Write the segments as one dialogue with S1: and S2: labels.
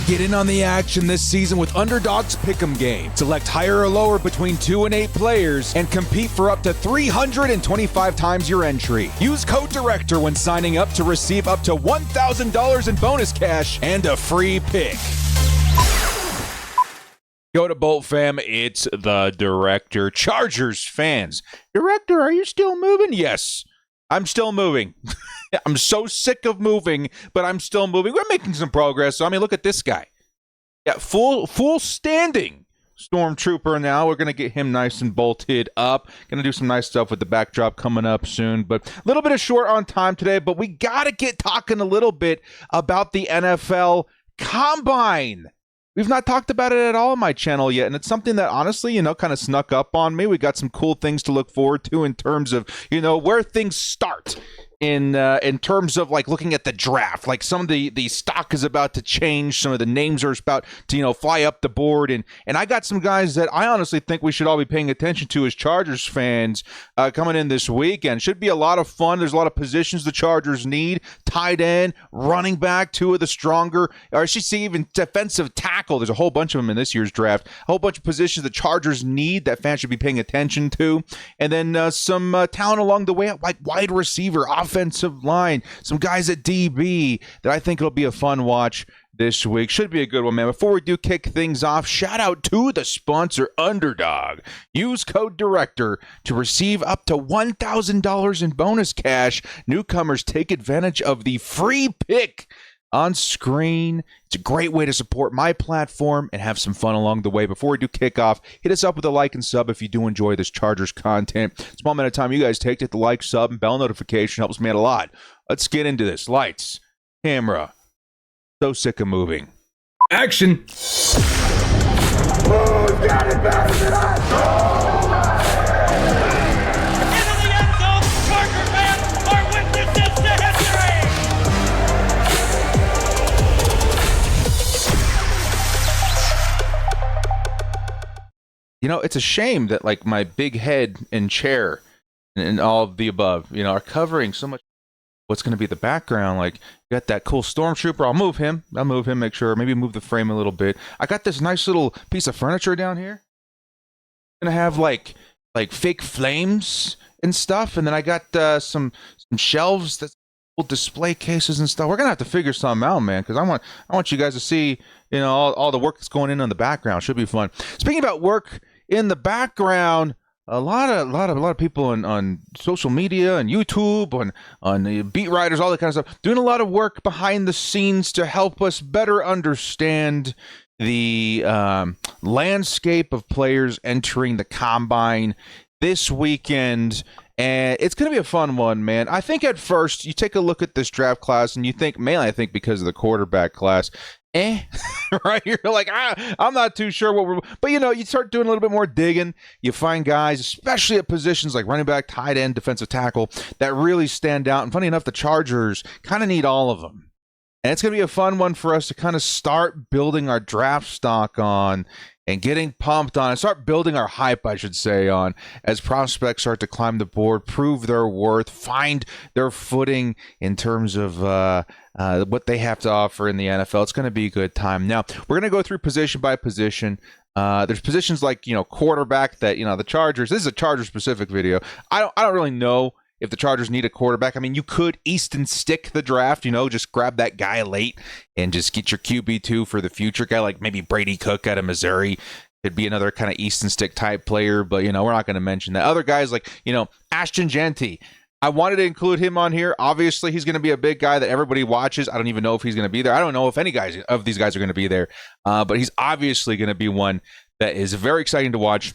S1: Get in on the action this season with Underdog's Pick'em game. Select higher or lower between 2 and 8 players and compete for up to 325 times your entry. Use code DIRECTOR when signing up to receive up to $1,000 in bonus cash and a free pick. Go to Bolt fam, it's the Director. Chargers fans. Director, are you still moving? Yes, I'm still moving. I'm so sick of moving, but I'm still moving. We're making some progress. I mean, look at this guy. Yeah, full standing Stormtrooper now. We're going to get him nice and bolted up. Going to do some nice stuff with the backdrop coming up soon. But a little bit of short on time today, but we got to get talking a little bit about the NFL Combine. We've not talked about it at all on my channel yet, and it's something that honestly, kind of snuck up on me. We got some cool things to look forward to in terms of, where things start in terms of like looking at the draft. Like some of the stock is about to change, some of the names are about to fly up the board, and I got some guys that I honestly think we should all be paying attention to as Chargers fans coming in this weekend. Should be a lot of fun. There's a lot of positions the Chargers need: tight end, running back, two of the stronger, or I should say even defensive tackle. There's a whole bunch of them in this year's draft. A whole bunch of positions the Chargers need that fans should be paying attention to, and then some talent along the way, like wide receiver, offensive line, some guys at DB that I think it'll be a fun watch this week. Should be a good one, man. Before we do kick things off, shout out to the sponsor, Underdog. Use code DIRECTOR to receive up to $1,000 in bonus cash. Newcomers take advantage of the free pick on screen. It's a great way to support my platform and have some fun along the way. Before we do kick off, hit us up with a like and sub if you do enjoy this Chargers content. Small amount of time you guys take to hit the like, sub, and bell notification helps me out a lot. Let's get into this. Lights, camera. So sick of moving.
S2: Action!
S3: Who's got it better than us?
S4: Into the end zone, Charger fans are witnesses to history!
S1: It's a shame that like my big head and chair and all of the above, are covering so much what's going to be the background. Like, you got that cool Stormtrooper. I'll move him, make sure, maybe move the frame a little bit. I got this nice little piece of furniture down here. Going to have like fake flames and stuff. And then I got some shelves that display cases and stuff. We're going to have to figure something out, man, because I want you guys to see, all the work that's going in on the background. Should be fun. Speaking about work in the background, a lot of people on social media and YouTube, on the beat writers, all that kind of stuff, doing a lot of work behind the scenes to help us better understand the landscape of players entering the Combine this weekend. And it's going to be a fun one, man. I think at first you take a look at this draft class and you think, mainly I think because of the quarterback class, right? You're like, I'm not too sure but you start doing a little bit more digging. You find guys, especially at positions like running back, tight end, defensive tackle, that really stand out. And funny enough, the Chargers kind of need all of them. And it's going to be a fun one for us to kind of start building our draft stock on and getting pumped on and start building our hype, I should say, on as prospects start to climb the board, prove their worth, find their footing in terms of what they have to offer in the NFL. It's going to be a good time. Now, we're going to go through position by position. There's positions like, quarterback that, the Chargers, this is a Chargers-specific video. I don't really know if the Chargers need a quarterback. I mean, you could Easton stick the draft, just grab that guy late and just get your QB2 for the future guy, like maybe Brady Cook out of Missouri. Could be another kind of Easton stick type player, but, we're not going to mention that. Other guys like, Ashton Jeanty. I wanted to include him on here. Obviously, he's going to be a big guy that everybody watches. I don't even know if he's going to be there. I don't know if any guys of these guys are going to be there, but he's obviously going to be one that is very exciting to watch.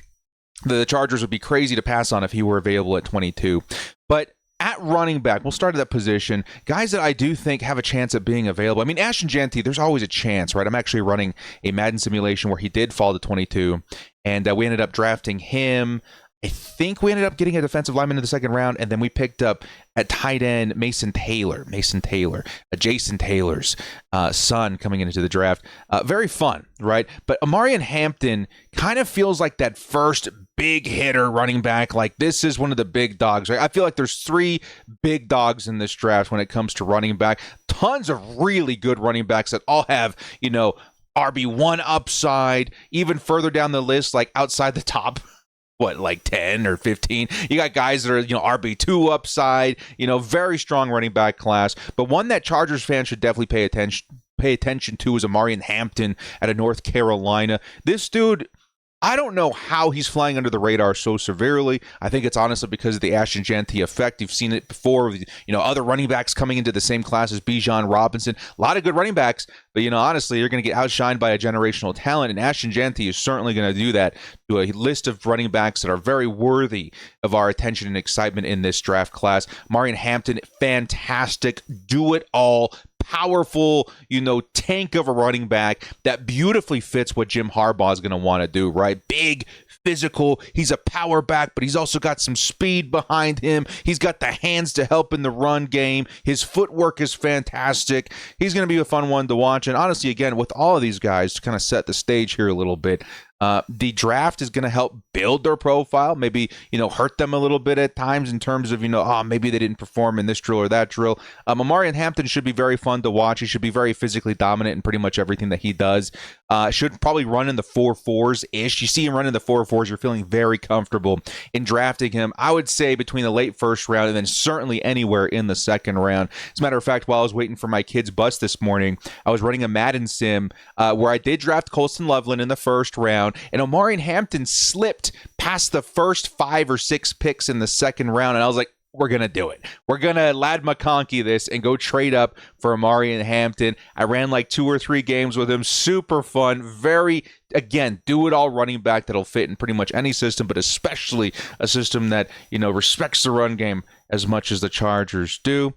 S1: The Chargers would be crazy to pass on if he were available at 22. But at running back, we'll start at that position. Guys that I do think have a chance at being available. I mean, Ashton Jeanty, there's always a chance, right? I'm actually running a Madden simulation where he did fall to 22, and we ended up drafting him. I think we ended up getting a defensive lineman in the second round, and then we picked up at tight end Jason Taylor, Jason Taylor's son coming into the draft. Very fun, right? But Omarion Hampton kind of feels like that first big hitter running back. Like, this is one of the big dogs, right? I feel like there's 3 big dogs in this draft when it comes to running back. Tons of really good running backs that all have, RB1 upside, even further down the list, like outside the top, like 10 or 15. You got guys that are, RB2 upside, very strong running back class. But one that Chargers fans should definitely pay attention to is Omarion Hampton out of North Carolina. This dude, I don't know how he's flying under the radar so severely. I think it's honestly because of the Ashton Jeanty effect. You've seen it before with, other running backs coming into the same class as Bijan Robinson. A lot of good running backs, but, honestly, you're going to get outshined by a generational talent, and Ashton Jeanty is certainly going to do that to a list of running backs that are very worthy of our attention and excitement in this draft class. Omarion Hampton, fantastic, do it all, powerful, tank of a running back that beautifully fits what Jim Harbaugh is going to want to do, right? Big, physical. He's a power back, but he's also got some speed behind him. He's got the hands to help in the run game. His footwork is fantastic. He's going to be a fun one to watch. And honestly, again, with all of these guys, to kind of set the stage here a little bit, the draft is going to help build their profile, maybe, hurt them a little bit at times in terms of, maybe they didn't perform in this drill or that drill. Omarion Hampton should be very fun to watch. He should be very physically dominant in pretty much everything that he does. Should probably run in the 4.4s-ish. You see him running the 4.4s, you're feeling very comfortable in drafting him. I would say between the late first round and then certainly anywhere in the second round. As a matter of fact, while I was waiting for my kid's bus this morning, I was running a Madden sim where I did draft Colston Loveland in the first round, and Omarion Hampton slipped past the first 5 or 6 picks in the second round, and I was like, we're going to do it. We're going to Ladd McConkey this and go trade up for Omarion Hampton. I ran like 2 or 3 games with him. Super fun. Very, again, do-it-all running back that'll fit in pretty much any system, but especially a system that, respects the run game as much as the Chargers do.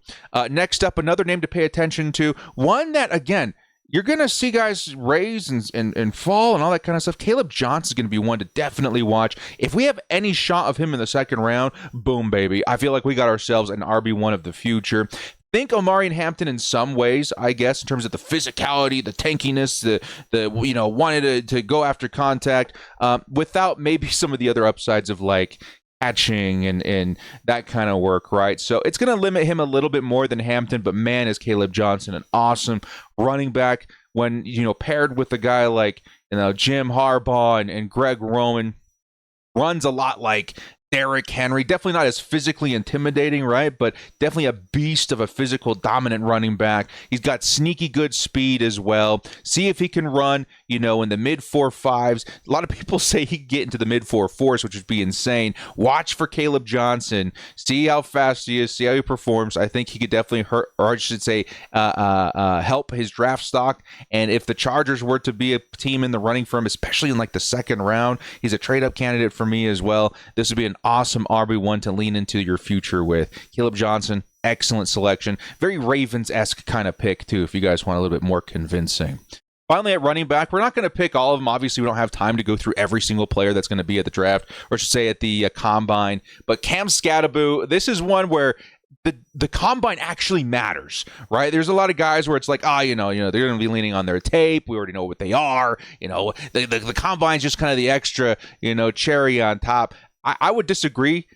S1: Next up, another name to pay attention to. One that, again, you're going to see guys raise and fall and all that kind of stuff. Caleb Johnson is going to be one to definitely watch. If we have any shot of him in the second round, boom, baby. I feel like we got ourselves an RB1 of the future. Think Omarion Hampton in some ways, I guess, in terms of the physicality, the tankiness, the wanted to go after contact, without maybe some of the other upsides of like catching and that kind of work, right? So it's going to limit him a little bit more than Hampton, but man, is Caleb Johnson an awesome running back when, paired with a guy like, Jim Harbaugh and Greg Roman. Runs a lot like Derrick Henry, definitely not as physically intimidating, right? But definitely a beast of a physical, dominant running back. He's got sneaky good speed as well. See if he can run, in the mid 4.5s. A lot of people say he can get into the mid 4.4s, which would be insane. Watch for Caleb Johnson. See how fast he is. See how he performs. I think he could definitely hurt, or I should say, help his draft stock. And if the Chargers were to be a team in the running for him, especially in like the second round, he's a trade-up candidate for me as well. This would be an awesome RB1 to lean into your future with. Caleb Johnson, excellent selection. Very Ravens-esque kind of pick, too, if you guys want a little bit more convincing. Finally, at running back, we're not going to pick all of them. Obviously, we don't have time to go through every single player that's going to be at the draft, or I should say at the combine. But Cam Skattebo, this is one where the combine actually matters, right? There's a lot of guys where it's like, they're going to be leaning on their tape. We already know what they are. The combine's just kind of the extra, cherry on top. I would disagree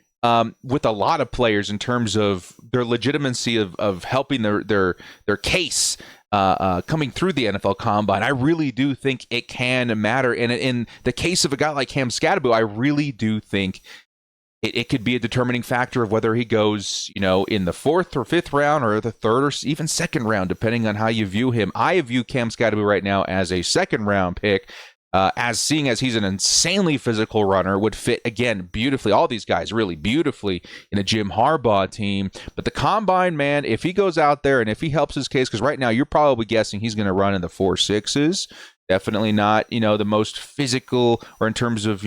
S1: with a lot of players in terms of their legitimacy of helping their case coming through the NFL Combine. I really do think it can matter. And in the case of a guy like Cam Skattebo, I really do think it could be a determining factor of whether he goes, in the 4th or 5th round or the 3rd or even 2nd round, depending on how you view him. I view Cam Skattebo right now as a 2nd round pick. Seeing as he's an insanely physical runner, would fit, again, beautifully, all these guys really beautifully in a Jim Harbaugh team. But the combine, man, if he goes out there and if he helps his case, because right now you're probably guessing he's going to run in the 4.6s, definitely not, the most physical or in terms of,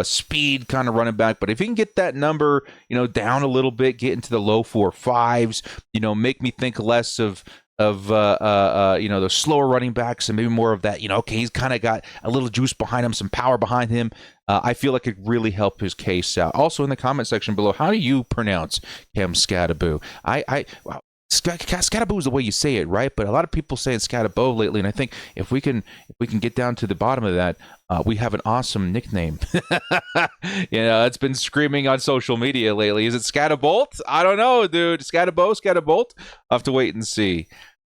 S1: speed kind of running back. But if he can get that number, down a little bit, get into the low 4.5s, make me think less of the slower running backs and maybe more of that, okay, he's kind of got a little juice behind him, some power behind him. I feel like it really helped his case out. Also in the comment section below, how do you pronounce Cam Skattebo? Skattebo is the way you say it, right? But a lot of people saying Skattebo lately, and I think if we can get down to the bottom of that, we have an awesome nickname. It's been screaming on social media lately. Is it Scatterbolt? I don't know, dude. Skattebo, Scatterbolt? I'll have to wait and see.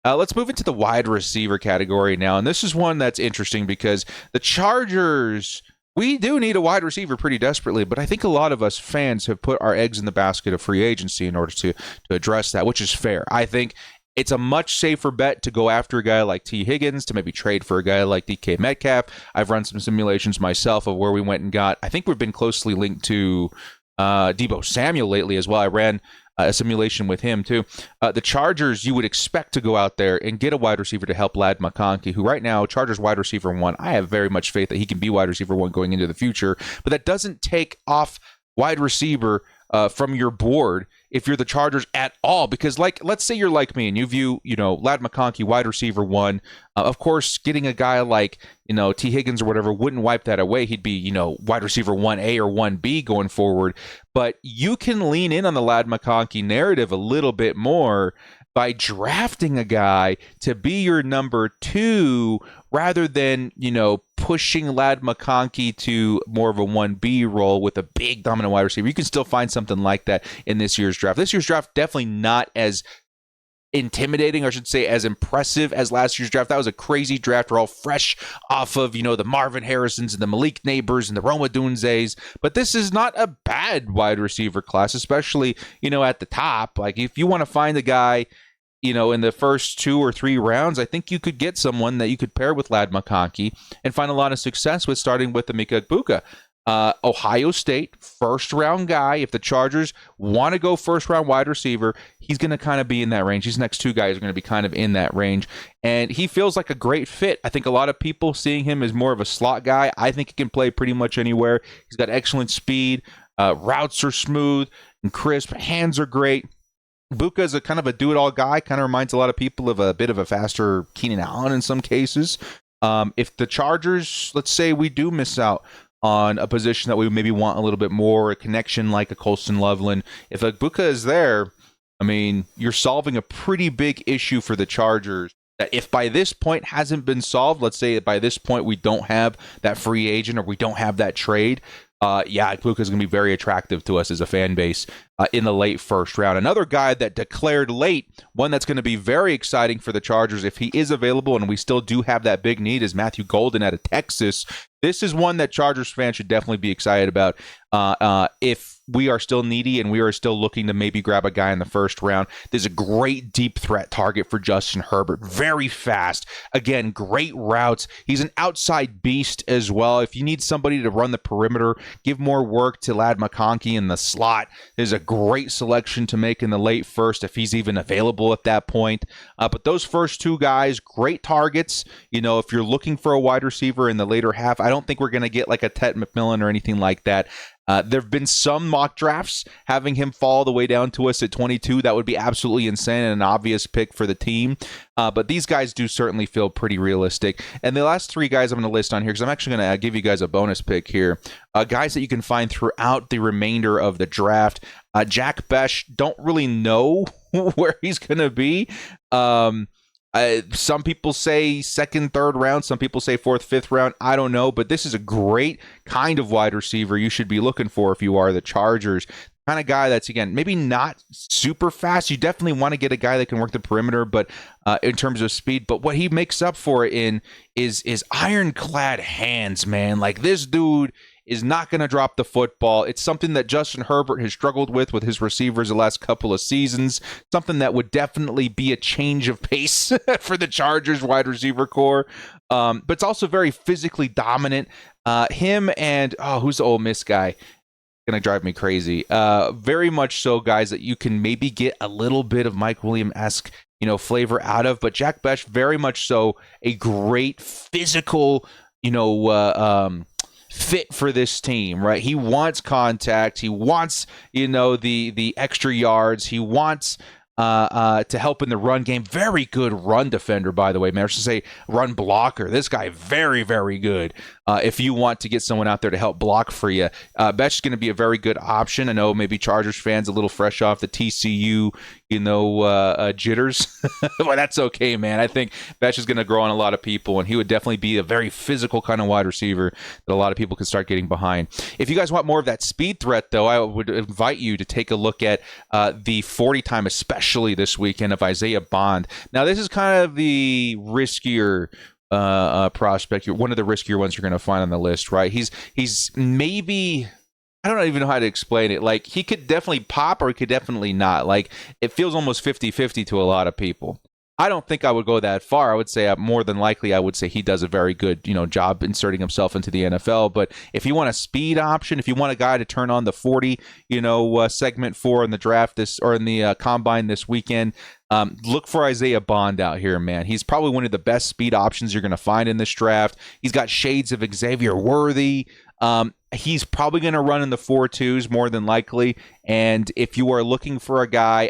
S1: Let's move into the wide receiver category now. And this is one that's interesting because the Chargers, we do need a wide receiver pretty desperately, but I think a lot of us fans have put our eggs in the basket of free agency in order to address that, which is fair. I think it's a much safer bet to go after a guy like T. Higgins, to maybe trade for a guy like DK Metcalf. I've run some simulations myself of where we went and got, I think we've been closely linked to Deebo Samuel lately as well. I ran a simulation with him too. The Chargers, you would expect to go out there and get a wide receiver to help Ladd McConkey, who right now, Chargers wide receiver 1. I have very much faith that he can be wide receiver 1 going into the future, but that doesn't take off wide receiver from your board if you're the Chargers at all, because let's say you're like me and you view, Ladd McConkey wide receiver 1. Of course, getting a guy like, T. Higgins or whatever wouldn't wipe that away. He'd be, wide receiver 1A or 1B going forward. But you can lean in on the Ladd McConkey narrative a little bit more by drafting a guy to be your number 2 rather than, pushing Ladd McConkey to more of a 1B role with a big dominant wide receiver. You can still find something like that in this year's draft. This year's draft definitely not as intimidating, or I should say as impressive as last year's draft. That was a crazy draft. We're all fresh off of, the Marvin Harrisons and the Malik Neighbors and the Roma Dunzes. But this is not a bad wide receiver class, especially, at the top. Like if you want to find a guy, in the first 2 or 3 rounds, I think you could get someone that you could pair with Ladd McConkey and find a lot of success with, starting with Emeka Egbuka. Ohio State, first-round guy. If the Chargers want to go first-round wide receiver, he's going to kind of be in that range. These next 2 guys are going to be kind of in that range. And he feels like a great fit. I think a lot of people seeing him as more of a slot guy. I think he can play pretty much anywhere. He's got excellent speed. Routes are smooth and crisp. Hands are great. Buka is a kind of a do-it-all guy. Kind of reminds a lot of people of a bit of a faster Keenan Allen in some cases. If the Chargers, let's say we do miss out on a position that we maybe want a little bit more, a connection like a Colston Loveland, if Buka is there, I mean, you're solving a pretty big issue for the Chargers. That if by this point hasn't been solved, let's say that by this point we don't have that free agent or we don't have that trade, Egbuka is going to be very attractive to us as a fan base in the late first round. Another guy that declared late, one that's going to be very exciting for the Chargers if he is available, and we still do have that big need, is Matthew Golden out of Texas. This is one that Chargers fans should definitely be excited about. If we are still needy and we are still looking to maybe grab a guy in the first round, there's a great deep threat target for Justin Herbert. Very fast. Again, great routes. He's an outside beast as well. If you need somebody to run the perimeter, give more work to Ladd McConkey in the slot, there's a great selection to make in the late first if he's even available at that point. But those first 2 guys, great targets. If you're looking for a wide receiver in the later half, I don't think we're going to get like a Ted McMillan or anything like that. There have been some mock drafts having him fall the way down to us at 22. That would be absolutely insane and an obvious pick for the team. But these guys do certainly feel pretty realistic. And the last 3 guys I'm going to list on here, because I'm actually going to give you guys a bonus pick here, guys that you can find throughout the remainder of the draft. Jack Bech, don't really know where he's going to be. Some people say 2nd, 3rd round. Some people say 4th, 5th round. I don't know, but this is a great kind of wide receiver you should be looking for if you are the Chargers. Kind of guy that's, again, maybe not super fast. You definitely want to get a guy that can work the perimeter, but in terms of speed. But what he makes up for it in is ironclad hands, man. Like, this dude is not going to drop the football. It's something that Justin Herbert has struggled with his receivers the last couple of seasons. Something that would definitely be a change of pace for the Chargers wide receiver core. But it's also very physically dominant. Him and, who's the Ole Miss guy? Going to drive me crazy. Very much so guys that you can maybe get a little bit of Mike Williams-esque flavor out of. But Jack Bech, very much so a great physical, fit for this team, right? He wants contact. He wants, the extra yards. He wants to help in the run game. Very good run defender, by the way, man. I should say run blocker. This guy, very, very good. If you want to get someone out there to help block for you, Bech is going to be a very good option. I know maybe Chargers fans a little fresh off the TCU, jitters. Well, that's okay, man. I think Bech is going to grow on a lot of people, and he would definitely be a very physical kind of wide receiver that a lot of people can start getting behind. If you guys want more of that speed threat, though, I would invite you to take a look at the 40 time especially especially this weekend, of Isaiah Bond. Now, this is kind of the riskier prospect. One of the riskier ones you're going to find on the list, right? He's maybe, I don't even know how to explain it. Like, he could definitely pop or he could definitely not. Like, it feels almost 50-50 to a lot of people. I don't think I would go that far. I would say more than likely I would say he does a very good, job inserting himself into the NFL. But if you want a speed option, if you want a guy to turn on the 40, segment for in the draft in the combine this weekend, look for Isaiah Bond out here, man. He's probably one of the best speed options you're going to find in this draft. He's got shades of Xavier Worthy. He's probably going to run in the 4.2s more than likely. And if you are looking for a guy,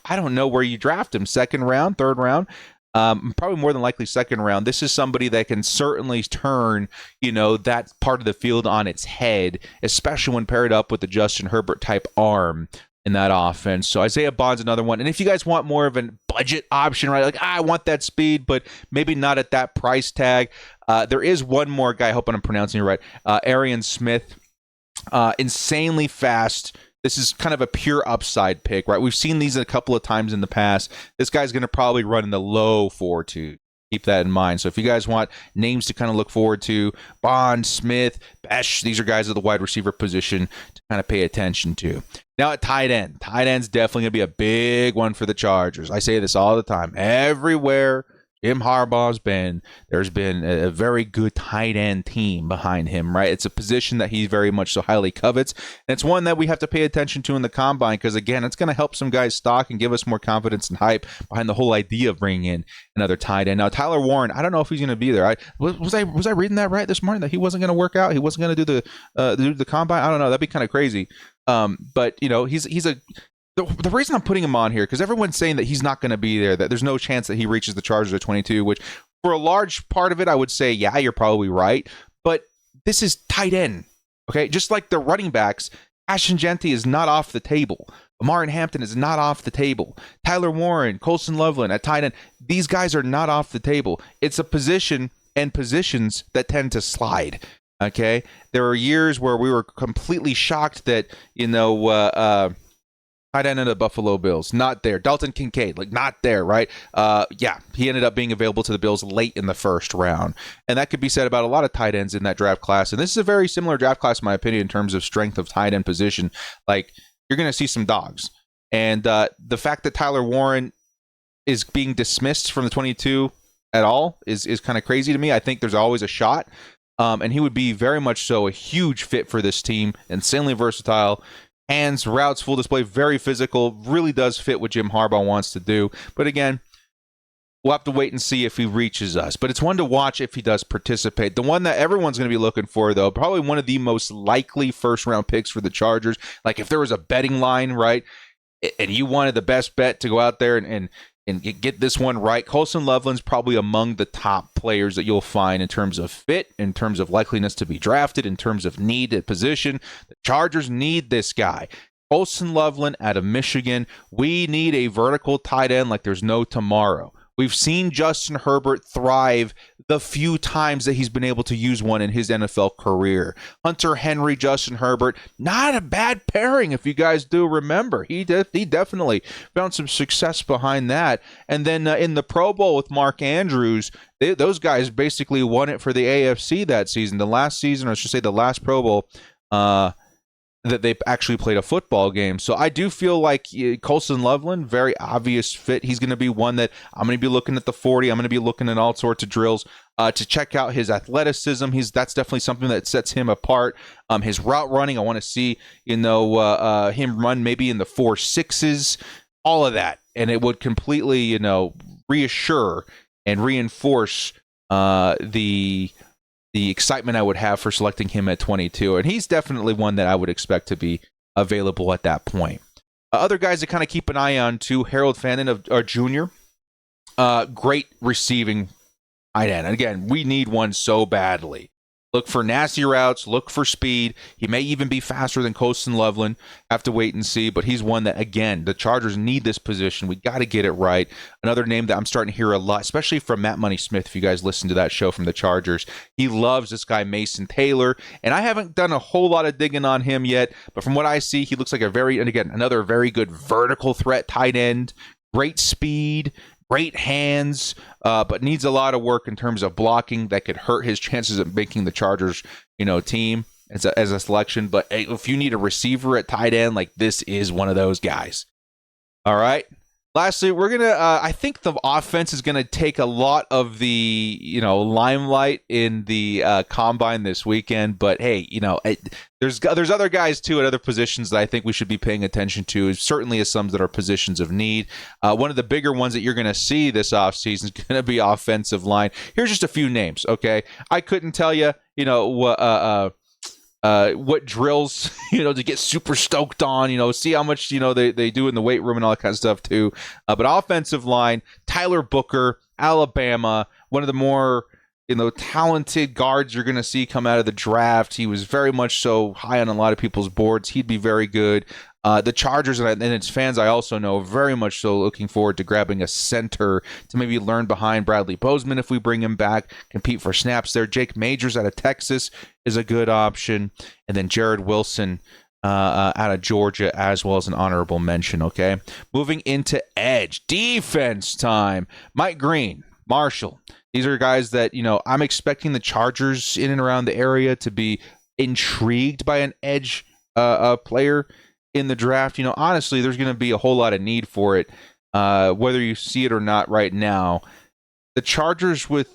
S1: I don't know where you draft him, second round, third round, probably more than likely second round. This is somebody that can certainly turn, that part of the field on its head, especially when paired up with the Justin Herbert type arm in that offense. So Isaiah Bond's another one. And if you guys want more of a budget option, right, like, I want that speed, but maybe not at that price tag, there is one more guy, I hope I'm pronouncing it right, Arian Smith, insanely fast. This is kind of a pure upside pick, right? We've seen these a couple of times in the past. This guy's going to probably run in the low 4.2. Keep that in mind. So if you guys want names to kind of look forward to, Bond, Smith, Besh, these are guys at the wide receiver position to kind of pay attention to. Now at tight end. Tight end's definitely going to be a big one for the Chargers. I say this all the time. Everywhere Jim Harbaugh's been, there's been a very good tight end team behind him, right? It's a position that he very much so highly covets. And it's one that we have to pay attention to in the combine because, again, it's going to help some guys stock and give us more confidence and hype behind the whole idea of bringing in another tight end. Now, Tyler Warren, I don't know if he's going to be there. Was I reading that right this morning, that he wasn't going to work out? He wasn't going to do the combine? I don't know. That'd be kind of crazy. But, he's a... The reason I'm putting him on here, because everyone's saying that he's not going to be there, that there's no chance that he reaches the Chargers at 22, which for a large part of it, I would say, yeah, you're probably right. But this is tight end, okay? Just like the running backs, Ashton Jeanty is not off the table. Amarin Hampton is not off the table. Tyler Warren, Colson Loveland at tight end, these guys are not off the table. It's a position and positions that tend to slide, okay? There are years where we were completely shocked that, tight end of the Buffalo Bills, not there. Dalton Kincaid, not there, right? He ended up being available to the Bills late in the first round. And that could be said about a lot of tight ends in that draft class. And this is a very similar draft class, in my opinion, in terms of strength of tight end position. Like, you're going to see some dogs. And the fact that Tyler Warren is being dismissed from the 22 at all is kind of crazy to me. I think there's always a shot. And he would be very much so a huge fit for this team, insanely versatile. Hands, routes, full display, very physical, really does fit what Jim Harbaugh wants to do. But again, we'll have to wait and see if he reaches us. But it's one to watch if he does participate. The one that everyone's going to be looking for, though, probably one of the most likely first-round picks for the Chargers. Like, if there was a betting line, right, and you wanted the best bet to go out there and get this one right, Colson Loveland's probably among the top players that you'll find in terms of fit, in terms of likeliness to be drafted, in terms of need at position. The Chargers need this guy. Colson Loveland out of Michigan. We need a vertical tight end like there's no tomorrow. We've seen Justin Herbert thrive the few times that he's been able to use one in his NFL career. Hunter Henry, Justin Herbert, not a bad pairing if you guys do remember. He definitely found some success behind that. And then in the Pro Bowl with Mark Andrews, those guys basically won it for the AFC that season. The last season, or I should say the last Pro Bowl, that they actually played a football game. So I do feel like Colson Loveland, very obvious fit. He's going to be one that I'm going to be looking at the 40. I'm going to be looking at all sorts of drills to check out his athleticism. That's definitely something that sets him apart. His route running, I want to see, him run maybe in the 4.6s, all of that. And it would completely, reassure and reinforce the excitement I would have for selecting him at 22. And he's definitely one that I would expect to be available at that point. Other guys to kind of keep an eye on, too, Harold Fannin Jr., great receiving tight end. And again, we need one so badly. Look for nasty routes. Look for speed. He may even be faster than Colston Loveland. Have to wait and see. But he's one that, again, the Chargers need this position. We got to get it right. Another name that I'm starting to hear a lot, especially from Matt Money Smith, if you guys listen to that show from the Chargers. He loves this guy, Mason Taylor. And I haven't done a whole lot of digging on him yet. But from what I see, he looks like another very good vertical threat tight end. Great speed. Great hands, but needs a lot of work in terms of blocking that could hurt his chances of making the Chargers, team as a selection. But if you need a receiver at tight end, like this is one of those guys. All right. Lastly, we're going to, I think the offense is going to take a lot of the, limelight in the combine this weekend. But hey, there's other guys too at other positions that I think we should be paying attention to, certainly as some that are positions of need. One of the bigger ones that you're going to see this offseason is going to be offensive line. Here's just a few names, okay? I couldn't tell you, what drills, to get super stoked on, see how much, they do in the weight room and all that kind of stuff too. But offensive line, Tyler Booker, Alabama, one of the more, talented guards you're going to see come out of the draft. He was very much so high on a lot of people's boards. He'd be very good. The Chargers and its fans, I also know, very much so looking forward to grabbing a center to maybe learn behind Bradley Bozeman if we bring him back, compete for snaps there. Jake Majors out of Texas is a good option. And then Jared Wilson out of Georgia as well as an honorable mention, okay? Moving into edge. Defense time. Mike Green, Marshall. These are guys that, I'm expecting the Chargers in and around the area to be intrigued by an edge player in the draft. Honestly, there's going to be a whole lot of need for it, whether you see it or not right now. The Chargers with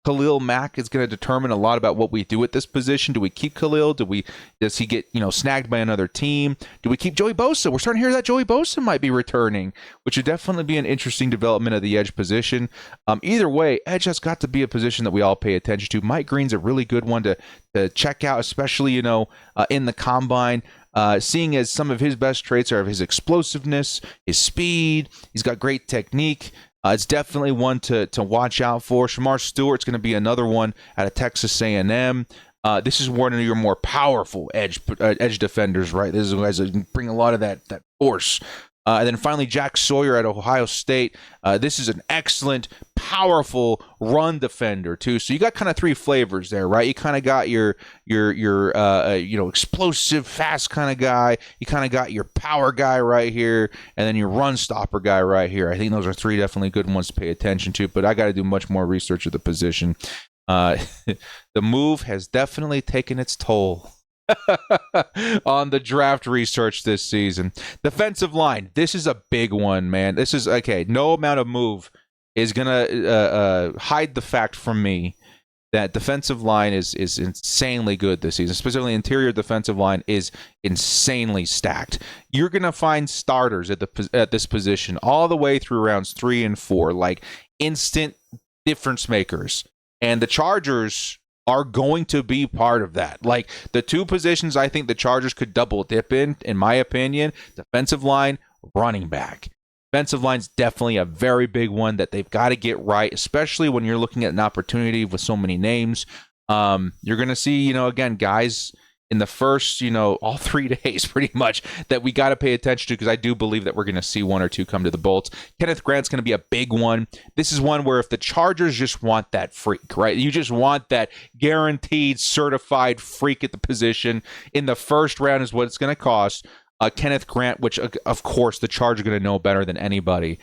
S1: Khalil Mack is going to determine a lot about what we do at this position. Do we keep Khalil? Does he get snagged by another team? Do we keep Joey Bosa? We're starting to hear that Joey Bosa might be returning, which would definitely be an interesting development of the edge position. Either way, edge has got to be a position that we all pay attention to. Mike Green's a really good one to check out, especially in the combine. Seeing as some of his best traits are his explosiveness, his speed, he's got great technique. It's definitely one to watch out for. Shamar Stewart's going to be another one out of Texas A&M. This is one of your more powerful edge defenders, right? This is guys that bring a lot of that force. And then finally, Jack Sawyer at Ohio State. This is an excellent, powerful run defender too. So you got kind of three flavors there, right? You kind of got your explosive, fast kind of guy. You kind of got your power guy right here, and then your run stopper guy right here. I think those are three definitely good ones to pay attention to. But I got to do much more research of the position. The move has definitely taken its toll on the draft research this season. Defensive line. This is a big one, man. This is okay. No amount of move is gonna hide the fact from me that defensive line is insanely good this season. Specifically, interior defensive line is insanely stacked. You're gonna find starters at this position all the way through rounds 3 and 4, like instant difference makers. And the Chargers are going to be part of that. Like the two positions I think the Chargers could double dip in my opinion, defensive line, running back. Defensive line's definitely a very big one that they've got to get right, especially when you're looking at an opportunity with so many names. You're going to see, again, guys in the first, all 3 days pretty much that we got to pay attention to, because I do believe that we're going to see one or two come to the Bolts. Kenneth Grant's going to be a big one. This is one where if the Chargers just want that freak, right? You just want that guaranteed certified freak at the position in the first round is what it's going to cost. Kenneth Grant, which of course the Chargers are going to know better than anybody,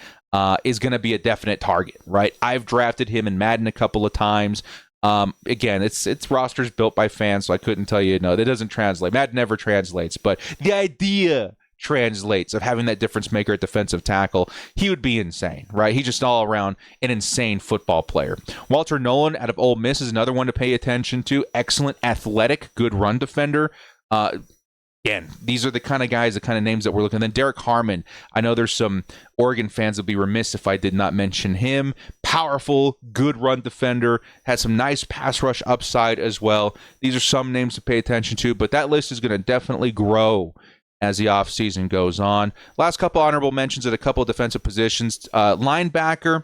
S1: is going to be a definite target, right? I've drafted him in Madden a couple of times. Again, it's rosters built by fans, so I couldn't tell you, no, that doesn't translate. Madden never translates, but the idea translates of having that difference maker at defensive tackle. He would be insane, right? He's just all around an insane football player. Walter Nolan out of Ole Miss is another one to pay attention to. Excellent athletic, good run defender. Again, these are the kind of guys, the kind of names that we're looking at. Then Derek Harmon. I know there's some Oregon fans that would be remiss if I did not mention him. Powerful, good run defender. Had some nice pass rush upside as well. These are some names to pay attention to, but that list is going to definitely grow as the offseason goes on. Last couple honorable mentions at a couple of defensive positions. Linebacker.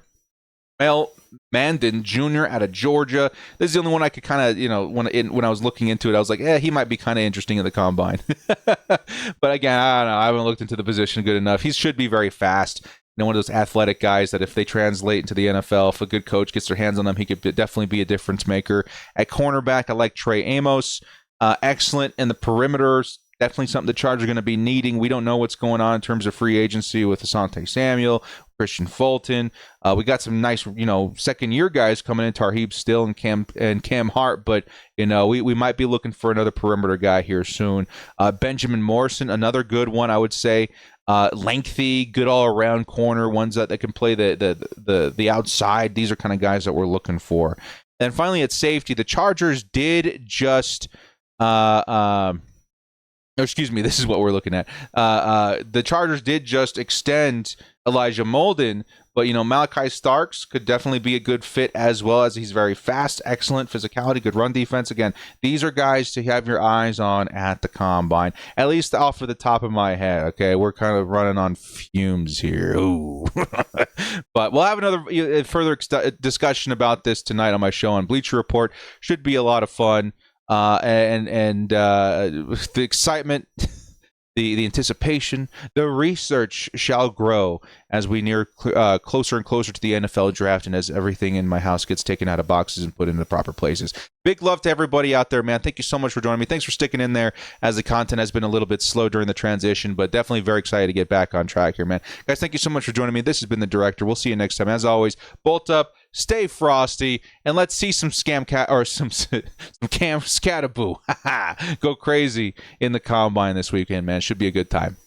S1: Mel Mandan Jr. out of Georgia. This is the only one I could kind of, when I was looking into it, I was like, he might be kind of interesting in the combine. But again, I don't know. I haven't looked into the position good enough. He should be very fast. One of those athletic guys that if they translate into the NFL, if a good coach gets their hands on them, he could definitely be a difference maker. At cornerback, I like Trey Amos. Excellent in the perimeters. Definitely something the Chargers are going to be needing. We don't know what's going on in terms of free agency with Asante Samuel, Christian Fulton. We got some nice, second-year guys coming in, Tarheeb Still and Cam Hart, but, we might be looking for another perimeter guy here soon. Benjamin Morrison, another good one, I would say. Lengthy, good all-around corner, ones that can play the outside. These are kind of guys that we're looking for. And finally, at safety, the Chargers did just this is what we're looking at. The Chargers did just extend Elijah Molden, but Malachi Starks could definitely be a good fit as well, as he's very fast, excellent physicality, good run defense. Again, these are guys to have your eyes on at the combine, at least off of the top of my head. Okay, we're kind of running on fumes here. Ooh. But we'll have another further discussion about this tonight on my show on Bleacher Report. Should be a lot of fun. And the excitement, the anticipation, the research shall grow as we near closer and closer to the NFL draft, and as everything in my house gets taken out of boxes and put in the proper places. Big love to everybody out there, man. Thank you so much for joining me. Thanks for sticking in there as the content has been a little bit slow during the transition, but definitely very excited to get back on track here, man. Guys, thank you so much for joining me. This has been The Director. We'll see you next time. As always, bolt up, stay frosty, and let's see some some Cam Scataboo go crazy in the combine this weekend, man. Should be a good time.